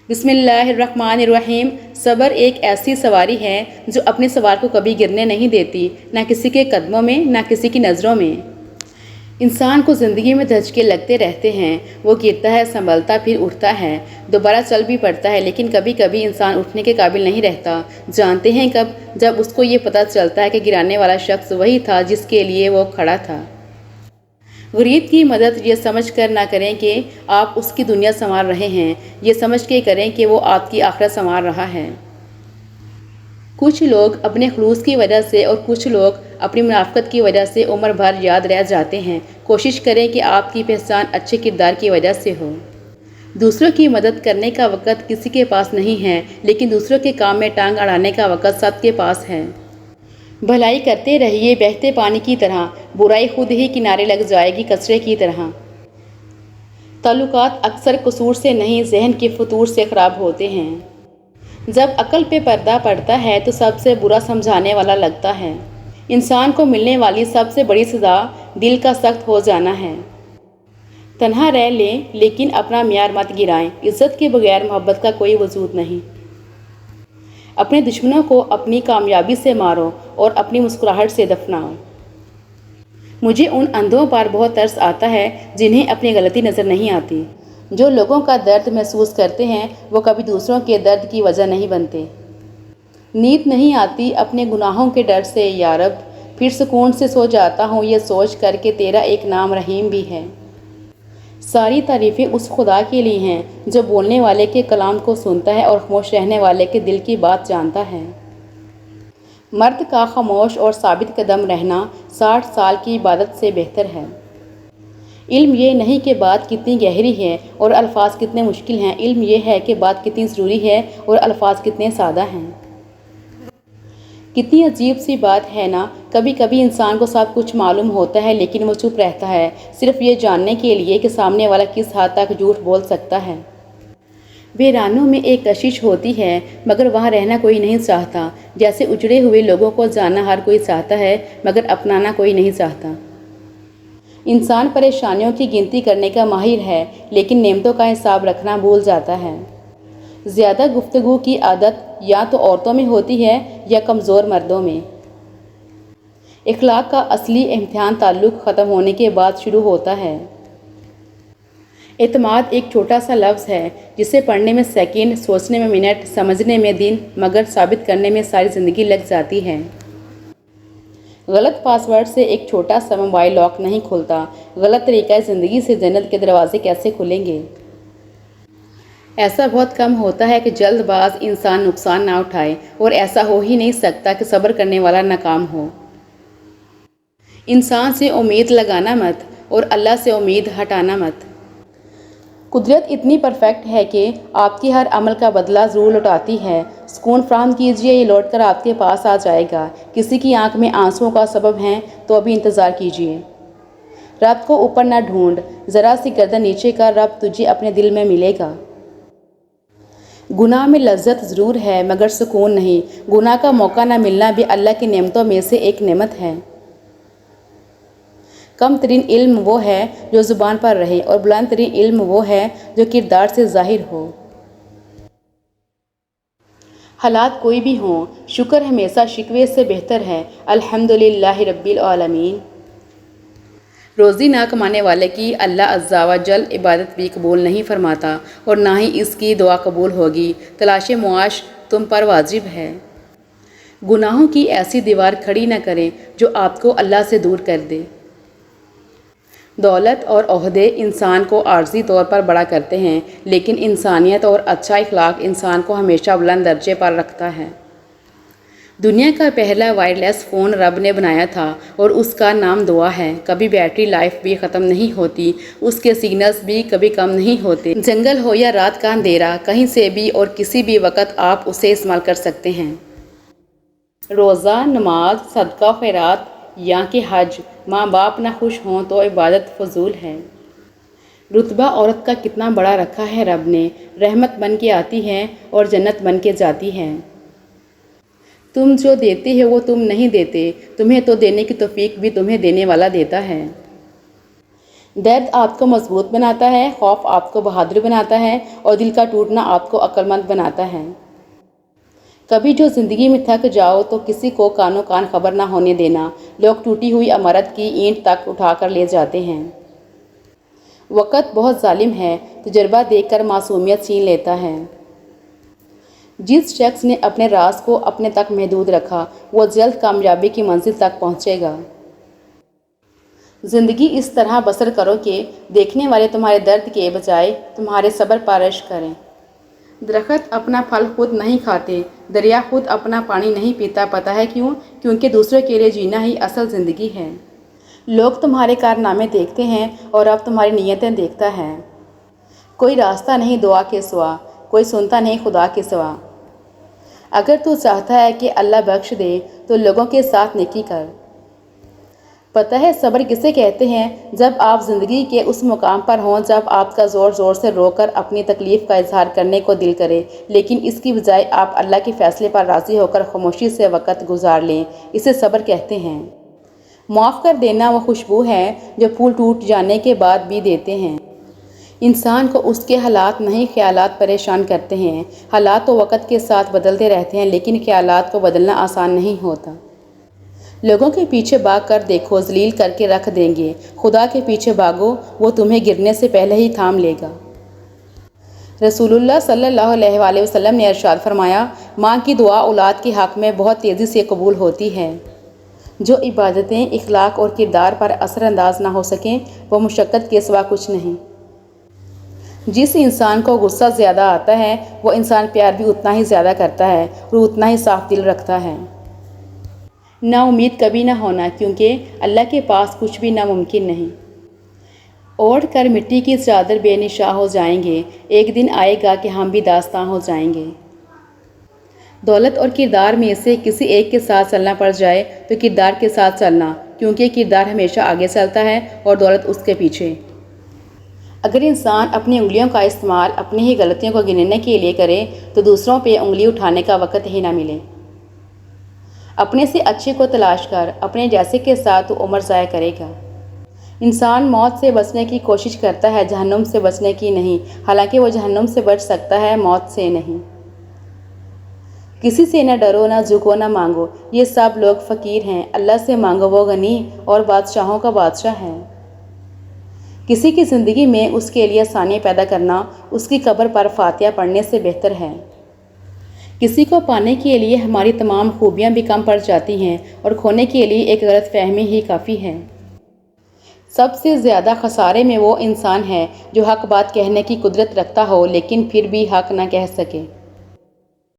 بسم اللہ الرحمن الرحیم۔ صبر ایک ایسی سواری ہے جو اپنے سوار کو کبھی گرنے نہیں دیتی، نہ کسی کے قدموں میں نہ کسی کی نظروں میں۔ انسان کو زندگی میں دھچکے لگتے رہتے ہیں، وہ گرتا ہے، سنبھلتا، پھر اٹھتا ہے، دوبارہ چل بھی پڑتا ہے، لیکن کبھی کبھی انسان اٹھنے کے قابل نہیں رہتا۔ جانتے ہیں کب؟ جب اس کو یہ پتہ چلتا ہے کہ گرانے والا شخص وہی تھا جس کے لیے وہ کھڑا تھا۔ غریب کی مدد یہ سمجھ کر نہ کریں کہ آپ اس کی دنیا سنوار رہے ہیں، یہ سمجھ کے کریں کہ وہ آپ کی آخرت سنوار رہا ہے۔ کچھ لوگ اپنے خلوص کی وجہ سے اور کچھ لوگ اپنی منافقت کی وجہ سے عمر بھر یاد رہ جاتے ہیں۔ کوشش کریں کہ آپ کی پہچان اچھے کردار کی وجہ سے ہو۔ دوسروں کی مدد کرنے کا وقت کسی کے پاس نہیں ہے، لیکن دوسروں کے کام میں ٹانگ اڑانے کا وقت سب کے پاس ہے۔ بھلائی کرتے رہیے بہتے پانی کی طرح، برائی خود ہی کنارے لگ جائے گی کچرے کی طرح۔ تعلقات اکثر قصور سے نہیں، ذہن کے فتور سے خراب ہوتے ہیں۔ جب عقل پہ پردہ پڑتا ہے تو سب سے برا سمجھانے والا لگتا ہے۔ انسان کو ملنے والی سب سے بڑی سزا دل کا سخت ہو جانا ہے۔ تنہا رہ لیں لیکن اپنا معیار مت گرائیں، عزت کے بغیر محبت کا کوئی وجود نہیں۔ اپنے دشمنوں کو اپنی کامیابی سے مارو اور اپنی مسکراہٹ سے دفناؤ۔ مجھے ان اندھوں پر بہت ترس آتا ہے جنہیں اپنی غلطی نظر نہیں آتی۔ جو لوگوں کا درد محسوس کرتے ہیں وہ کبھی دوسروں کے درد کی وجہ نہیں بنتے۔ نیند نہیں آتی اپنے گناہوں کے ڈر سے یا رب، پھر سکون سے سو جاتا ہوں یہ سوچ کر کہ تیرا ایک نام رحیم بھی ہے۔ ساری تعریفیں اس خدا کے لیے ہیں جو بولنے والے کے کلام کو سنتا ہے اور خاموش رہنے والے کے دل کی بات جانتا ہے۔ مرد کا خاموش اور ثابت قدم رہنا 60 سال کی عبادت سے بہتر ہے۔ علم یہ نہیں کہ بات کتنی گہری ہے اور الفاظ کتنے مشکل ہیں، علم یہ ہے کہ بات کتنی ضروری ہے اور الفاظ کتنے سادہ ہیں۔ کتنی عجیب سی بات ہے نا، کبھی کبھی انسان کو سب کچھ معلوم ہوتا ہے لیکن وہ چپ رہتا ہے، صرف یہ جاننے کے لیے کہ سامنے والا کس حد تک جھوٹ بول سکتا ہے۔ ویرانوں میں ایک کشش ہوتی ہے مگر وہاں رہنا کوئی نہیں چاہتا، جیسے اجڑے ہوئے لوگوں کو جاننا ہر کوئی چاہتا ہے مگر اپنانا کوئی نہیں چاہتا۔ انسان پریشانیوں کی گنتی کرنے کا ماہر ہے لیکن نعمتوں کا حساب رکھنا بھول جاتا ہے۔ زیادہ گفتگو کی عادت یا تو عورتوں میں ہوتی ہے یا کمزور مردوں میں۔ اخلاق کا اصلی امتحان تعلق ختم ہونے کے بعد شروع ہوتا ہے۔ اعتماد ایک چھوٹا سا لفظ ہے جسے پڑھنے میں سیکنڈ، سوچنے میں منٹ، سمجھنے میں دن، مگر ثابت کرنے میں ساری زندگی لگ جاتی ہے۔ غلط پاس ورڈ سے ایک چھوٹا سا موبائل لاک نہیں کھلتا، غلط طریقہ زندگی سے جنت کے دروازے کیسے کھلیں گے؟ ایسا بہت کم ہوتا ہے کہ جلد باز انسان نقصان نہ اٹھائے، اور ایسا ہو ہی نہیں سکتا کہ صبر کرنے والا ناکام ہو۔ انسان سے امید لگانا مت اور اللہ سے امید ہٹانا مت۔ قدرت اتنی پرفیکٹ ہے کہ آپ کی ہر عمل کا بدلہ ضرور لوٹاتی ہے۔ سکون فراہم کیجیے، یہ لوٹ کر آپ کے پاس آ جائے گا۔ کسی کی آنکھ میں آنسوؤں کا سبب ہیں تو ابھی انتظار کیجیے۔ رب کو اوپر نہ ڈھونڈ، ذرا سی گردن نیچے کر، رب تجھے اپنے دل میں ملے گا۔ گناہ میں لذت ضرور ہے مگر سکون نہیں۔ گناہ کا موقع نہ ملنا بھی اللہ کی نعمتوں میں سے ایک نعمت ہے۔ کم ترین علم وہ ہے جو زبان پر رہے اور بلند ترین علم وہ ہے جو کردار سے ظاہر ہو۔ حالات کوئی بھی ہوں، شکر ہمیشہ شکوے سے بہتر ہے۔ الحمدللہ رب العالمین۔ روزی نہ کمانے والے کی اللہ عز و جل عبادت بھی قبول نہیں فرماتا اور نہ ہی اس کی دعا قبول ہوگی۔ تلاش معاش تم پر واجب ہے۔ گناہوں کی ایسی دیوار کھڑی نہ کریں جو آپ کو اللہ سے دور کر دے۔ دولت اور عہدے انسان کو عارضی طور پر بڑا کرتے ہیں لیکن انسانیت اور اچھا اخلاق انسان کو ہمیشہ بلند درجے پر رکھتا ہے۔ دنیا کا پہلا وائرلیس فون رب نے بنایا تھا اور اس کا نام دعا ہے۔ کبھی بیٹری لائف بھی ختم نہیں ہوتی، اس کے سگنلز بھی کبھی کم نہیں ہوتے۔ جنگل ہو یا رات کا اندھیرا، کہیں سے بھی اور کسی بھی وقت آپ اسے استعمال کر سکتے ہیں۔ روزہ، نماز، صدقہ خیرات یا کہ حج، ماں باپ نہ خوش ہوں تو عبادت فضول ہے۔ رتبہ عورت کا کتنا بڑا رکھا ہے رب نے، رحمت بن کے آتی ہے اور جنت بن کے جاتی ہے۔ تم جو دیتے ہو وہ تم نہیں دیتے، تمہیں تو دینے کی توفیق بھی تمہیں دینے والا دیتا ہے۔ درد آپ کو مضبوط بناتا ہے، خوف آپ کو بہادر بناتا ہے اور دل کا ٹوٹنا آپ کو عقل مند بناتا ہے۔ کبھی جو زندگی میں تھک جاؤ تو کسی کو کانوں کان خبر نہ ہونے دینا، لوگ ٹوٹی ہوئی عمارت کی اینٹ تک اٹھا کر لے جاتے ہیں۔ وقت بہت ظالم ہے، تجربہ دیکھ کر معصومیت چھین لیتا ہے۔ جس شخص نے اپنے راز کو اپنے تک محدود رکھا وہ جلد کامیابی کی منزل تک پہنچے گا۔ زندگی اس طرح بسر کرو کہ دیکھنے والے تمہارے درد کے بجائے تمہارے صبر پر رشک کریں۔ درخت اپنا پھل خود نہیں کھاتے، دریا خود اپنا پانی نہیں پیتا، پتہ ہے کیوں؟ کیونکہ دوسروں کے لیے جینا ہی اصل زندگی ہے۔ لوگ تمہارے کارنامے دیکھتے ہیں اور اب تمہاری نیتیں دیکھتا ہے۔ کوئی راستہ نہیں دعا کے سوا، کوئی سنتا نہیں خدا کے سوا۔ اگر تو چاہتا ہے کہ اللہ بخش دے تو لوگوں کے ساتھ نیکی کر۔ پتہ ہے صبر کسے کہتے ہیں؟ جب آپ زندگی کے اس مقام پر ہوں جب آپ کا زور زور سے رو کر اپنی تکلیف کا اظہار کرنے کو دل کرے، لیکن اس کی بجائے آپ اللہ کے فیصلے پر راضی ہو کر خاموشی سے وقت گزار لیں، اسے صبر کہتے ہیں۔ معاف کر دینا وہ خوشبو ہے جو پھول ٹوٹ جانے کے بعد بھی دیتے ہیں۔ انسان کو اس کے حالات نہیں خیالات پریشان کرتے ہیں۔ حالات تو وقت کے ساتھ بدلتے رہتے ہیں لیکن خیالات کو بدلنا آسان نہیں ہوتا۔ لوگوں کے پیچھے بھاگ کر دیکھو، ذلیل کر کے رکھ دیں گے۔ خدا کے پیچھے بھاگو، وہ تمہیں گرنے سے پہلے ہی تھام لے گا۔ رسول اللہ صلی اللہ علیہ وسلم نے ارشاد فرمایا، ماں کی دعا اولاد کے حق میں بہت تیزی سے قبول ہوتی ہے۔ جو عبادتیں اخلاق اور کردار پر اثر انداز نہ ہو سکیں وہ مشقت کے سوا کچھ نہیں۔ جس انسان کو غصہ زیادہ آتا ہے وہ انسان پیار بھی اتنا ہی زیادہ کرتا ہے اور اتنا ہی صاف دل رکھتا ہے۔ نا امید کبھی نہ ہونا، کیونکہ اللہ کے پاس کچھ بھی ناممکن نہیں۔ اوڑھ کر مٹی کی چادر بے نشاں ہو جائیں گے، ایک دن آئے گا کہ ہم بھی داستاں ہو جائیں گے۔ دولت اور کردار میں سے کسی ایک کے ساتھ چلنا پڑ جائے تو کردار کے ساتھ چلنا، کیونکہ کردار ہمیشہ آگے چلتا ہے اور دولت اس کے پیچھے۔ اگر انسان اپنی انگلیوں کا استعمال اپنی ہی غلطیوں کو گننے کے لیے کرے تو دوسروں پہ انگلی اٹھانے کا وقت ہی نہ ملے۔ اپنے سے اچھے کو تلاش کر، اپنے جیسے کے ساتھ تو عمر ضائع کرے گا۔ انسان موت سے بچنے کی کوشش کرتا ہے، جہنم سے بچنے کی نہیں، حالانکہ وہ جہنم سے بچ سکتا ہے، موت سے نہیں۔ کسی سے نہ ڈرو، نہ جھکو، نہ مانگو، یہ سب لوگ فقیر ہیں، اللہ سے مانگو، وہ غنی اور بادشاہوں کا بادشاہ ہے۔ کسی کی زندگی میں اس کے لیے آسانی پیدا کرنا اس کی قبر پر فاتحہ پڑھنے سے بہتر ہے۔ کسی کو پانے کے لیے ہماری تمام خوبیاں بھی کم پڑ جاتی ہیں اور کھونے کے لیے ایک غلط فہمی ہی کافی ہے۔ سب سے زیادہ خسارے میں وہ انسان ہے جو حق بات کہنے کی قدرت رکھتا ہو لیکن پھر بھی حق نہ کہہ سکے۔